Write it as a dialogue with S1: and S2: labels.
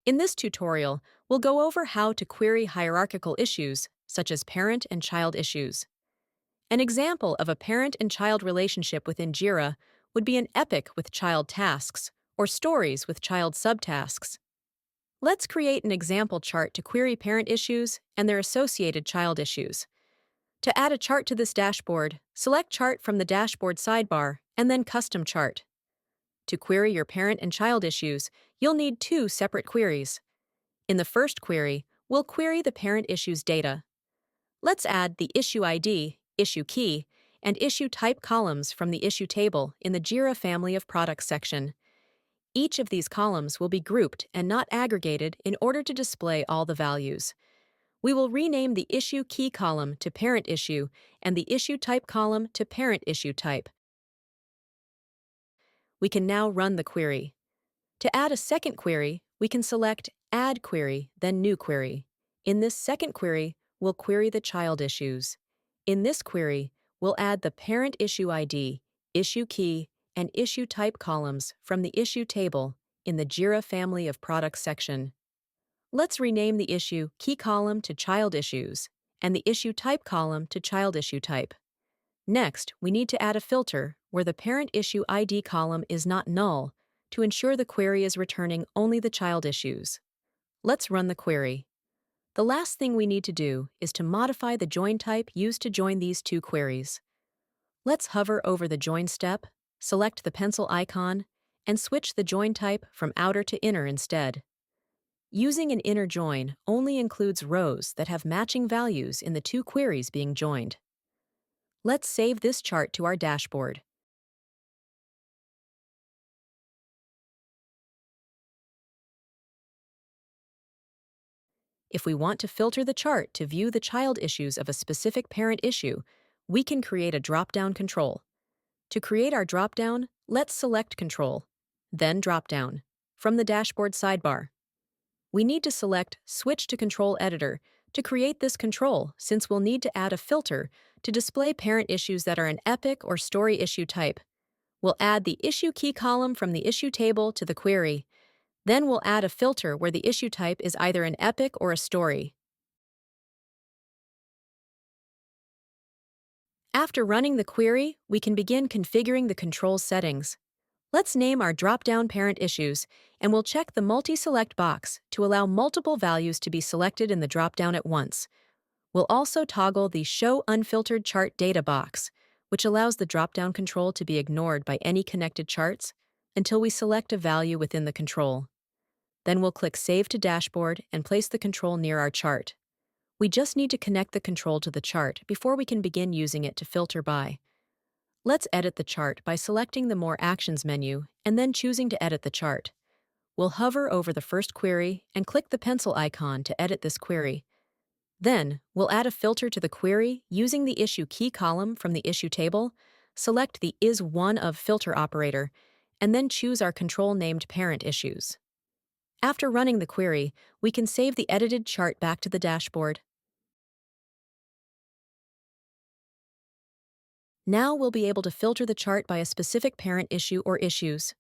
S1: In this tutorial, we'll go over how to query hierarchical issues, such as parent and child issues. An example of a parent and child relationship within Jira would be an epic with child tasks, or stories with child subtasks. Let's create an example chart to query parent issues and their associated child issues. To add a chart to this dashboard, select Chart from the dashboard sidebar and then Custom Chart. To query your parent and child issues, you'll need two separate queries. In the first query, we'll query the parent issue's data. Let's add the issue ID, issue key, and issue type columns from the issue table in the Jira family of products section. Each of these columns will be grouped and not aggregated in order to display all the values. We will rename the issue key column to parent issue and the issue type column to parent issue type. We can now run the query. To add a second query, we can select Add Query, then New Query. In this second query, we'll query the child issues. In this query, we'll add the parent issue ID, issue key, and issue type columns from the issue table in the Jira family of products section. Let's rename the issue key column to child issues and the issue type column to child issue type. Next, we need to add a filter where the parent issue ID column is not null to ensure the query is returning only the child issues. Let's run the query. The last thing we need to do is to modify the join type used to join these two queries. Let's hover over the join step, select the pencil icon, and switch the join type from outer to inner instead. Using an inner join only includes rows that have matching values in the two queries being joined. Let's save this chart to our dashboard. If we want to filter the chart to view the child issues of a specific parent issue, we can create a drop-down control. To create our drop-down, let's select Control, then Drop-down, from the dashboard sidebar. We need to select Switch to Control Editor to create this control, since we'll need to add a filter to display parent issues that are an epic or story issue type. We'll add the issue key column from the issue table to the query. Then we'll add a filter where the issue type is either an epic or a story. After running the query, we can begin configuring the control settings. Let's name our drop-down parent issues, and we'll check the multi-select box to allow multiple values to be selected in the drop-down at once. We'll also toggle the Show Unfiltered Chart Data box, which allows the drop-down control to be ignored by any connected charts until we select a value within the control. Then we'll click Save to Dashboard and place the control near our chart. We just need to connect the control to the chart before we can begin using it to filter by. Let's edit the chart by selecting the More Actions menu and then choosing to edit the chart. We'll hover over the first query and click the pencil icon to edit this query. Then, we'll add a filter to the query using the issue key column from the issue table, select the Is One of filter operator, and then choose our control named Parent Issues. After running the query, we can save the edited chart back to the dashboard. Now we'll be able to filter the chart by a specific parent issue or issues.